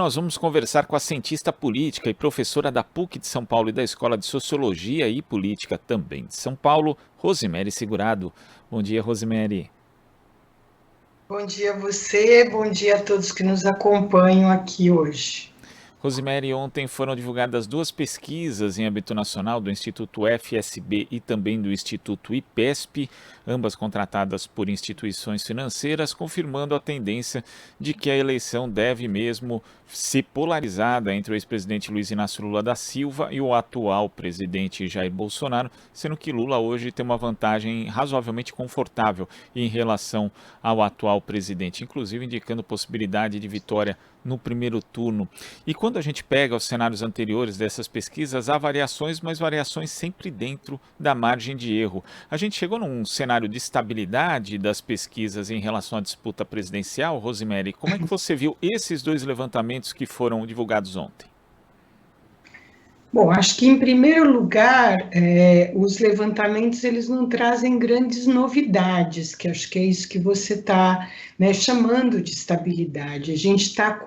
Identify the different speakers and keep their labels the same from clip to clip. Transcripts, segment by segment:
Speaker 1: nós vamos conversar com a cientista política e professora da PUC de São Paulo e da Escola de Sociologia e Política também de São Paulo, Rosemary Segurado. Bom dia, Rosemary.
Speaker 2: Bom dia a você, bom dia a todos que nos acompanham aqui hoje.
Speaker 1: Rosemary, ontem foram divulgadas duas pesquisas em âmbito nacional do Instituto FSB e também do Instituto IPESP, ambas contratadas por instituições financeiras, confirmando a tendência de que a eleição deve mesmo ser polarizada entre o ex-presidente Luiz Inácio Lula da Silva e o atual presidente Jair Bolsonaro, sendo que Lula hoje tem uma vantagem razoavelmente confortável em relação ao atual presidente, inclusive indicando possibilidade de vitória no primeiro turno. E quando a gente pega os cenários anteriores dessas pesquisas, há variações, mas variações sempre dentro da margem de erro. A gente chegou num cenário de estabilidade das pesquisas em relação à disputa presidencial, Rosemary. Como é que você viu esses dois levantamentos que foram divulgados ontem?
Speaker 2: Bom, acho que em primeiro lugar, os levantamentos eles não trazem grandes novidades, que acho que é isso que você está, né, chamando de estabilidade. A gente está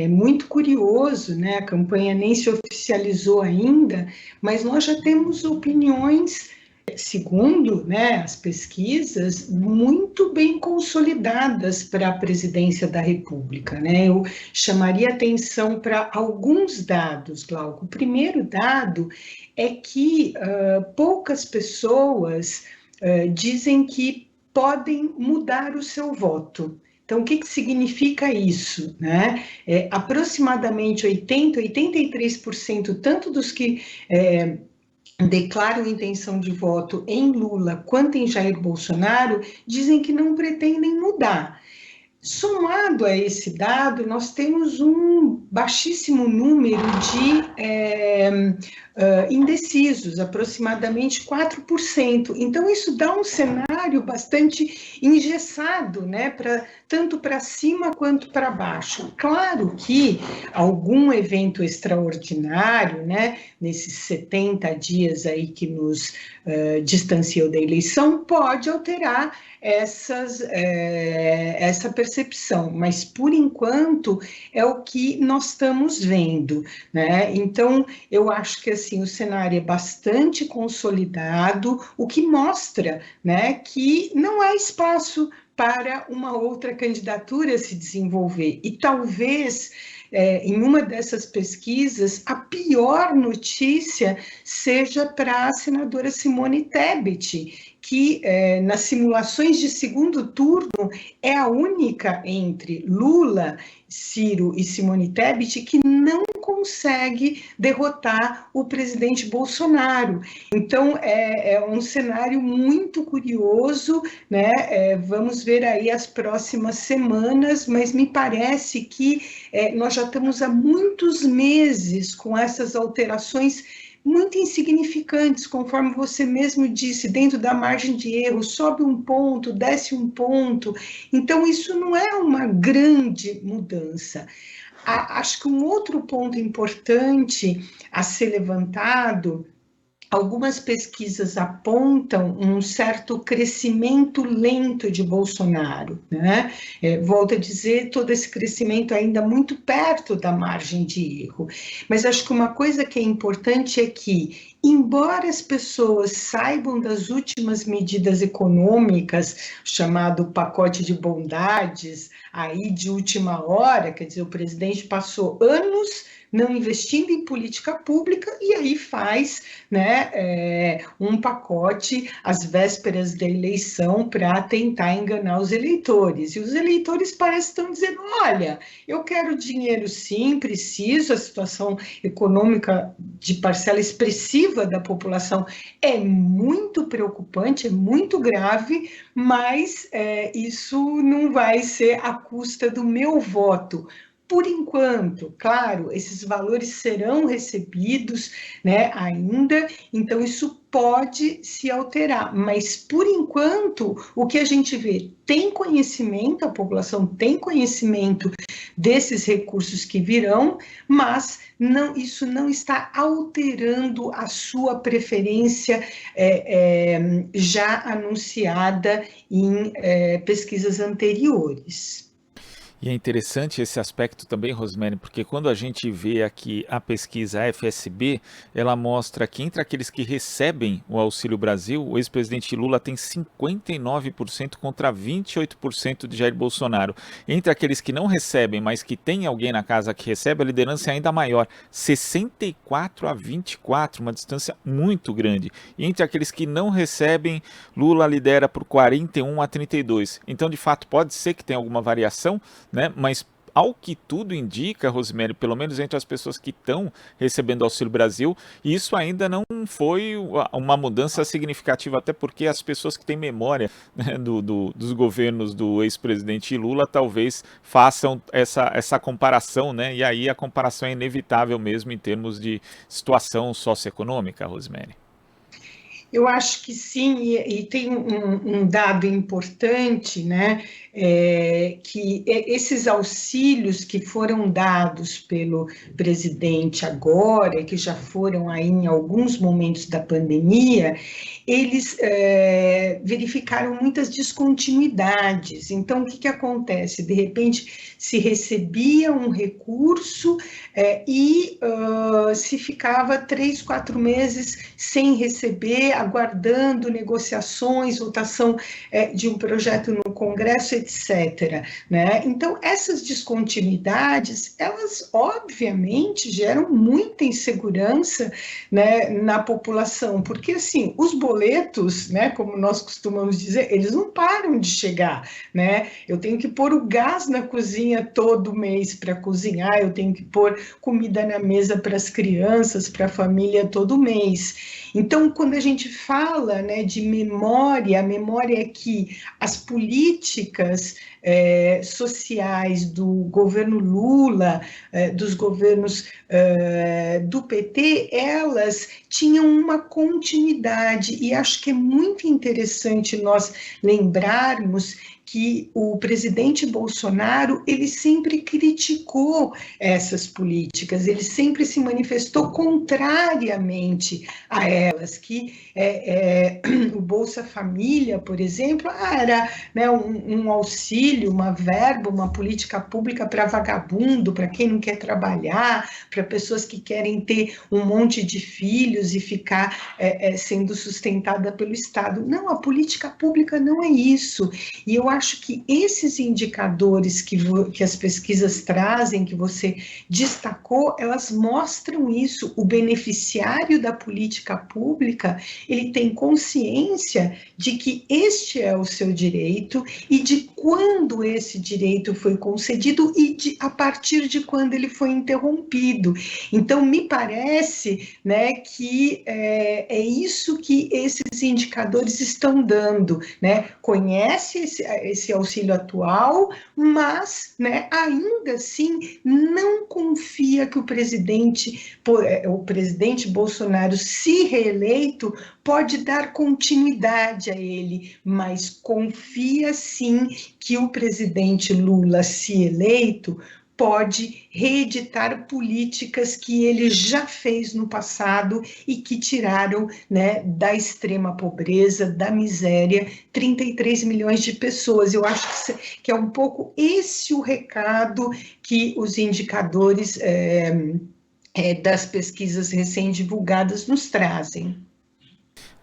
Speaker 2: muito curioso, né? A campanha nem se oficializou ainda, mas nós já temos opiniões, segundo, né, as pesquisas, muito bem consolidadas para a presidência da República, né? Eu chamaria atenção para alguns dados, Glauco. O primeiro dado é que poucas pessoas dizem que podem mudar o seu voto. Então, o que significa isso, né? Aproximadamente 83%, tanto dos que declaram intenção de voto em Lula quanto em Jair Bolsonaro, dizem que não pretendem mudar. Somado a esse dado, nós temos um baixíssimo número de indecisos, aproximadamente 4%. Então, isso dá um cenário bastante engessado, né, tanto para cima quanto para baixo. Claro que algum evento extraordinário, né, nesses 70 dias aí que nos distanciou da eleição, pode alterar essa percepção, mas por enquanto é o que nós estamos vendo, né? Então eu acho que assim o cenário é bastante consolidado, o que mostra, né, que não há espaço para uma outra candidatura se desenvolver e talvez em uma dessas pesquisas, a pior notícia seja para a senadora Simone Tebet, que nas simulações de segundo turno é a única entre Lula, Ciro e Simone Tebet que não consegue derrotar o presidente Bolsonaro. Então, é um cenário muito curioso, né? Vamos ver aí as próximas semanas, mas me parece que nós já estamos há muitos meses com essas alterações muito insignificantes, conforme você mesmo disse, dentro da margem de erro, sobe um ponto, desce um ponto. Então, isso não é uma grande mudança. Acho que um outro ponto importante a ser levantado, algumas pesquisas apontam um certo crescimento lento de Bolsonaro, né? Volto a dizer, todo esse crescimento ainda muito perto da margem de erro. Mas acho que uma coisa que é importante é que, embora as pessoas saibam das últimas medidas econômicas, chamado pacote de bondades, aí de última hora, quer dizer, o presidente passou anos não investindo em política pública e aí faz, né, um pacote às vésperas da eleição para tentar enganar os eleitores. E os eleitores parecem estar dizendo, olha, eu quero dinheiro sim, preciso, a situação econômica de parcela expressiva da população é muito preocupante, é muito grave, mas isso não vai ser à custa do meu voto. Por enquanto, claro, esses valores serão recebidos, né, ainda, então isso pode se alterar, mas por enquanto o que a gente vê tem conhecimento, a população tem conhecimento desses recursos que virão, mas isso não está alterando a sua preferência já anunciada em pesquisas anteriores.
Speaker 1: E é interessante esse aspecto também, Rosemary, porque quando a gente vê aqui a pesquisa FSB, ela mostra que entre aqueles que recebem o Auxílio Brasil, o ex-presidente Lula tem 59% contra 28% de Jair Bolsonaro. Entre aqueles que não recebem, mas que tem alguém na casa que recebe, a liderança é ainda maior, 64 a 24, uma distância muito grande. E entre aqueles que não recebem, Lula lidera por 41 a 32. Então, de fato, pode ser que tenha alguma variação, né? Mas ao que tudo indica, Rosemary, pelo menos entre as pessoas que estão recebendo Auxílio Brasil, isso ainda não foi uma mudança significativa, até porque as pessoas que têm memória, né, dos governos do ex-presidente Lula talvez façam essa comparação, né? E aí a comparação é inevitável mesmo em termos de situação socioeconômica, Rosemary.
Speaker 2: Eu acho que sim, e tem um dado importante, né, que esses auxílios que foram dados pelo presidente agora, que já foram aí em alguns momentos da pandemia, eles verificaram muitas descontinuidades. Então, o que acontece? De repente, se recebia um recurso e se ficava 3, 4 meses sem receber, aguardando negociações, votação de um projeto no Congresso, etc. Né? Então, essas descontinuidades, elas obviamente geram muita insegurança, né, na população, porque assim, os boletos, né, como nós costumamos dizer, eles não param de chegar, né? Eu tenho que pôr o gás na cozinha todo mês para cozinhar, eu tenho que pôr comida na mesa para as crianças, para a família todo mês. Então, quando a gente fala, né, de memória, a memória é que as políticas sociais do governo Lula, dos governos do PT, elas tinham uma continuidade, e acho que é muito interessante nós lembrarmos que o presidente Bolsonaro, ele sempre criticou essas políticas, ele sempre se manifestou contrariamente a elas, que o Bolsa Família, por exemplo, era, né, um auxílio, uma verba, uma política pública para vagabundo, para quem não quer trabalhar, para pessoas que querem ter um monte de filhos e ficar sendo sustentada pelo Estado. Não, a política pública não é isso. E eu acho que esses indicadores que as pesquisas trazem, que você destacou, elas mostram isso. O beneficiário da política pública, ele tem consciência de que este é o seu direito e de quando esse direito foi concedido e a partir de quando ele foi interrompido. Então, me parece, né, que é isso que esses indicadores estão dando, né? Conhece esse auxílio atual, mas, né, ainda assim não confia que o presidente Bolsonaro, se reeleito, pode dar continuidade a ele, mas confia sim que o presidente Lula, se eleito, pode reeditar políticas que ele já fez no passado e que tiraram, né, da extrema pobreza, da miséria, 33 milhões de pessoas. Eu acho que é um pouco esse o recado que os indicadores das pesquisas recém-divulgadas nos trazem.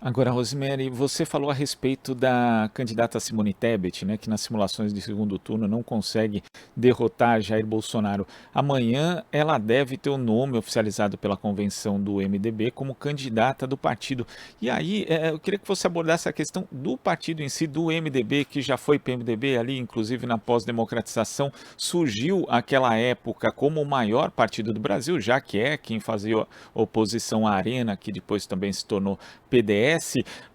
Speaker 1: Agora, Rosemary, você falou a respeito da candidata Simone Tebet, né, que nas simulações de segundo turno não consegue derrotar Jair Bolsonaro. Amanhã ela deve ter o nome oficializado pela convenção do MDB como candidata do partido. E aí, eu queria que você abordasse a questão do partido em si, do MDB, que já foi PMDB ali, inclusive na pós-democratização, surgiu aquela época como o maior partido do Brasil, já que é quem fazia oposição à Arena, que depois também se tornou PDS,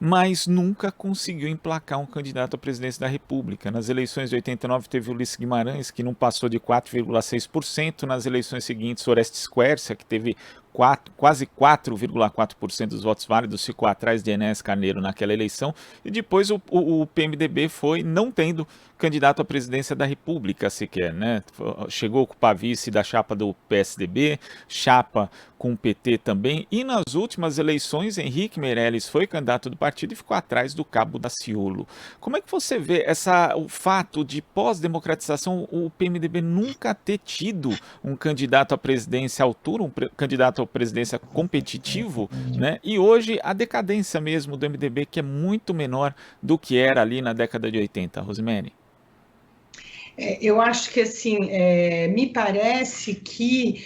Speaker 1: mas nunca conseguiu emplacar um candidato à presidência da República. Nas eleições de 89 teve o Ulisses Guimarães, que não passou de 4,6%. Nas eleições seguintes, Orestes Quércia, que teve quase 4,4% dos votos válidos, ficou atrás de Enéas Carneiro naquela eleição, e depois o PMDB foi não tendo candidato à presidência da República sequer, né? Chegou a ocupar vice da chapa do PSDB, chapa com o PT também, e nas últimas eleições Henrique Meirelles foi candidato do partido e ficou atrás do Cabo Daciolo. Como é que você vê o fato de pós-democratização o PMDB nunca ter tido um candidato à presidência à altura, candidato à presidência competitivo, né? E hoje a decadência mesmo do MDB, que é muito menor do que era ali na década de 80, Rosemary?
Speaker 2: Eu acho que, assim, me parece que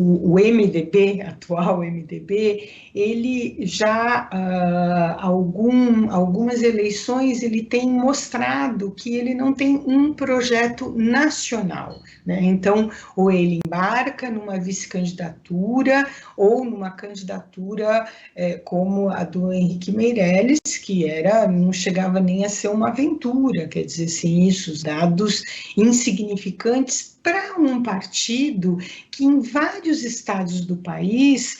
Speaker 2: o MDB, atual MDB, ele já, algumas eleições, ele tem mostrado que ele não tem um projeto nacional, né? Então, ou ele embarca numa vice-candidatura, ou numa candidatura como a do Henrique Meirelles, que não chegava nem a ser uma aventura, quer dizer, assim, isso, os dados insignificantes para um partido que em vários estados do país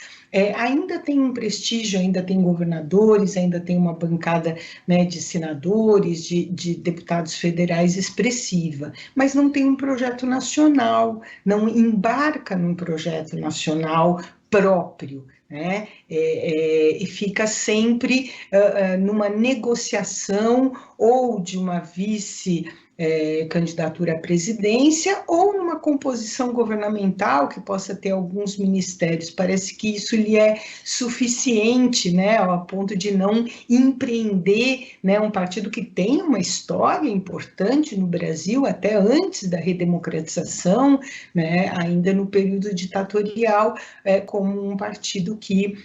Speaker 2: ainda tem um prestígio, ainda tem governadores, ainda tem uma bancada, né, de senadores, de deputados federais expressiva, mas não tem um projeto nacional, não embarca num projeto nacional próprio, né? E fica sempre numa negociação ou de uma candidatura à presidência ou numa composição governamental que possa ter alguns ministérios. Parece que isso lhe é suficiente, né, a ponto de não empreender, né, um partido que tem uma história importante no Brasil, até antes da redemocratização, né, ainda no período ditatorial, como um partido que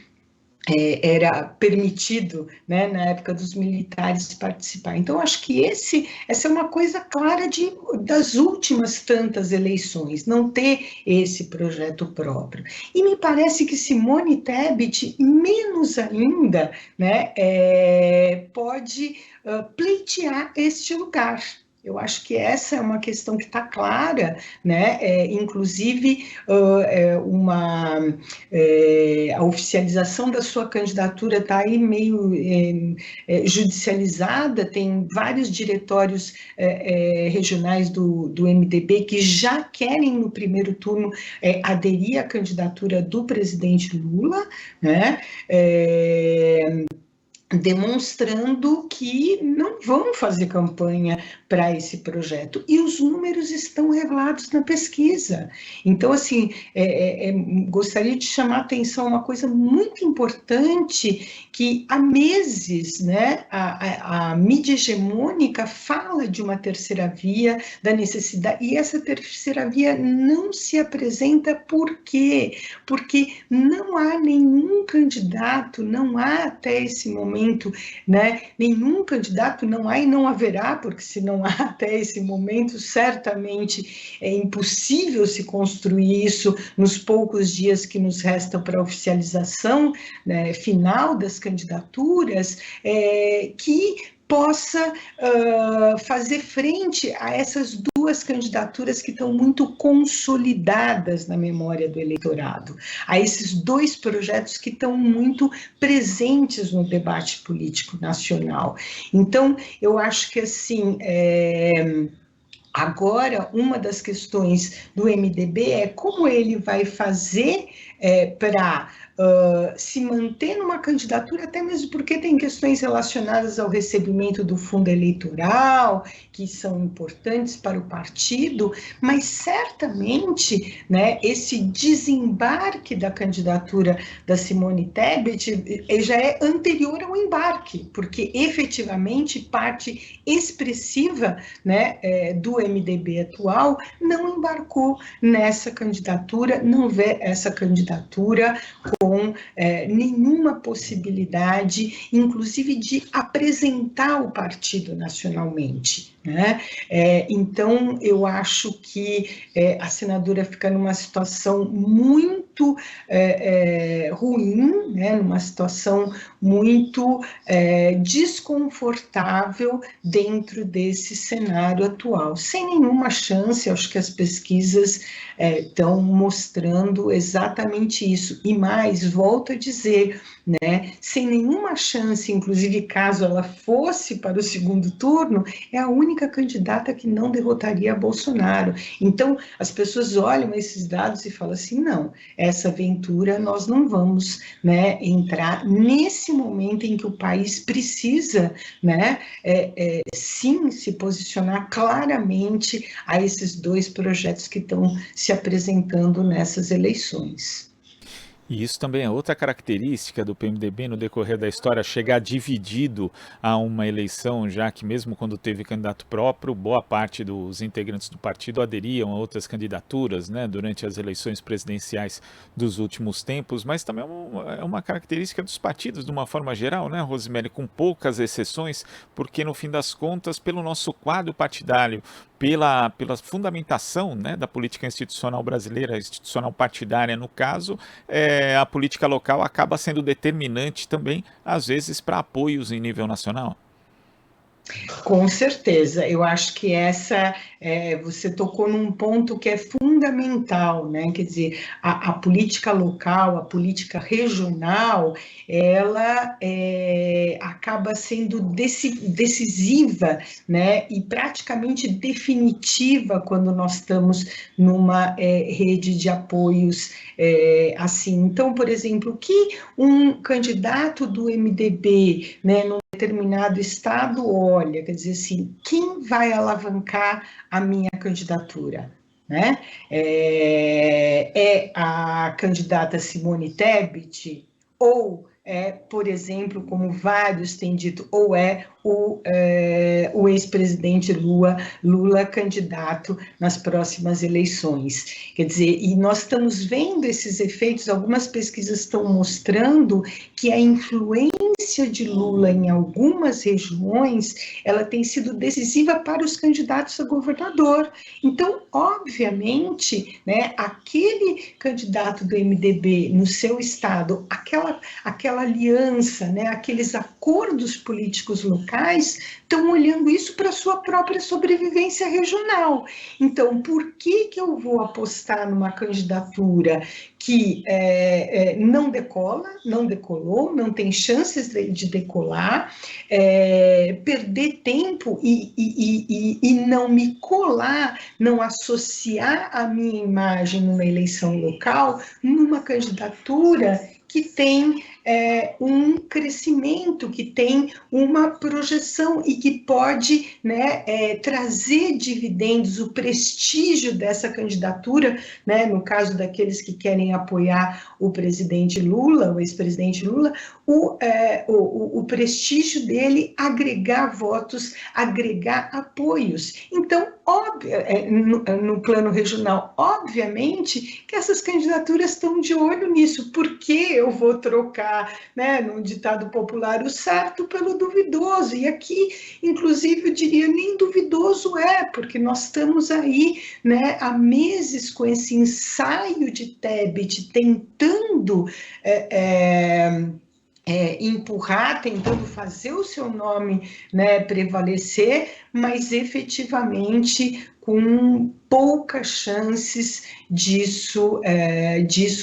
Speaker 2: era permitido, né, na época dos militares participar. Então, acho que essa é uma coisa clara das últimas tantas eleições, não ter esse projeto próprio. E me parece que Simone Tebet, menos ainda, né, pode pleitear este lugar. Eu acho que essa é uma questão que está clara, né? Inclusive, a oficialização da sua candidatura está aí meio judicializada, tem vários diretórios regionais do MDB que já querem, no primeiro turno, aderir à candidatura do presidente Lula, né? Demonstrando que não vão fazer campanha para esse projeto. E os números estão revelados na pesquisa. Então, assim, gostaria de chamar a atenção uma coisa muito importante, que há meses, né, a mídia hegemônica fala de uma terceira via, da necessidade, e essa terceira via não se apresenta. Por quê? Porque não há nenhum candidato, não há até esse momento, né, nenhum candidato, não há e não haverá, porque se não há até esse momento, certamente é impossível se construir isso nos poucos dias que nos restam para a oficialização, né, final das candidaturas, que possa fazer frente a essas duas candidaturas que estão muito consolidadas na memória do eleitorado, a esses dois projetos que estão muito presentes no debate político nacional. Então, eu acho que, assim, agora, uma das questões do MDB é como ele vai fazer para se manter numa candidatura, até mesmo porque tem questões relacionadas ao recebimento do fundo eleitoral, que são importantes para o partido, mas certamente, né, esse desembarque da candidatura da Simone Tebet já é anterior ao embarque, porque efetivamente parte expressiva, né, do MDB atual não embarcou nessa candidatura, não vê essa candidatura com nenhuma possibilidade, inclusive, de apresentar o partido nacionalmente, né? Então, eu acho que a senadora fica numa situação muito muito ruim, né, numa situação muito desconfortável dentro desse cenário atual, sem nenhuma chance. Acho que as pesquisas estão mostrando exatamente isso, e mais, volto a dizer, né, sem nenhuma chance, inclusive caso ela fosse para o segundo turno, é a única candidata que não derrotaria Bolsonaro. Então, as pessoas olham esses dados e falam assim, não, essa aventura nós não vamos, né, entrar nesse momento em que o país precisa, né, sim, se posicionar claramente a esses dois projetos que estão se apresentando nessas eleições.
Speaker 1: E isso também é outra característica do PMDB no decorrer da história, chegar dividido a uma eleição, já que mesmo quando teve candidato próprio, boa parte dos integrantes do partido aderiam a outras candidaturas, né, durante as eleições presidenciais dos últimos tempos, mas também é uma característica dos partidos de uma forma geral, né, Rosemary, com poucas exceções, porque no fim das contas, pelo nosso quadro partidário, pela fundamentação, né, da política institucional brasileira, institucional partidária no caso, a política local acaba sendo determinante também, às vezes, para apoios em nível nacional.
Speaker 2: Com certeza, eu acho que você tocou num ponto que é fundamental, né? Quer dizer, a política local, a política regional, ela acaba sendo decisiva, né? E praticamente definitiva quando nós estamos numa rede de apoios assim. Então, por exemplo, o que um candidato do MDB, né, determinado estado olha, quer dizer assim, quem vai alavancar a minha candidatura? Né? É a candidata Simone Tebet, ou por exemplo, como vários têm dito, ou o ex-presidente Lula candidato nas próximas eleições. Quer dizer, e nós estamos vendo esses efeitos, algumas pesquisas estão mostrando que a influência de Lula em algumas regiões, ela tem sido decisiva para os candidatos a governador. Então, obviamente, né, aquele candidato do MDB no seu estado, aquela aliança, né, aqueles acordos políticos locais, estão olhando isso para a sua própria sobrevivência regional. Então, por que eu vou apostar numa candidatura que não decolou, não tem chances de decolar, perder tempo e não me colar, não associar a minha imagem numa eleição local, numa candidatura que tem um crescimento, que tem uma projeção e que pode, né, trazer dividendos, o prestígio dessa candidatura, né, no caso daqueles que querem apoiar o presidente Lula, o ex-presidente Lula, o prestígio dele agregar votos, agregar apoios. Então, no plano regional, obviamente que essas candidaturas estão de olho nisso, porque eu vou trocar, né, num ditado popular, o certo pelo duvidoso, e aqui, inclusive, eu diria, nem duvidoso porque nós estamos aí, né, há meses com esse ensaio de Tebet tentando empurrar, tentando fazer o seu nome, né, prevalecer, mas efetivamente com poucas chances disso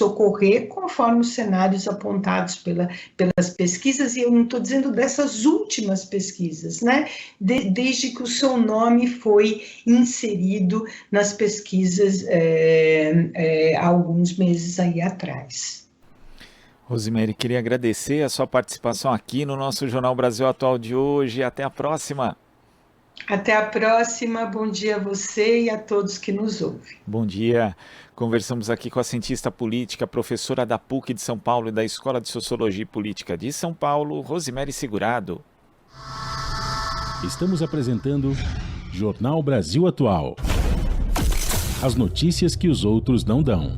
Speaker 2: ocorrer, conforme os cenários apontados pelas pesquisas, e eu não estou dizendo dessas últimas pesquisas, né, desde que o seu nome foi inserido nas pesquisas há alguns meses aí atrás.
Speaker 1: Rosemary, queria agradecer a sua participação aqui no nosso Jornal Brasil Atual de hoje. Até a próxima.
Speaker 2: Até a próxima. Bom dia a você e a todos que nos ouvem.
Speaker 1: Bom dia. Conversamos aqui com a cientista política, professora da PUC de São Paulo e da Escola de Sociologia e Política de São Paulo, Rosemary Segurado.
Speaker 3: Estamos apresentando Jornal Brasil Atual. As notícias que os outros não dão.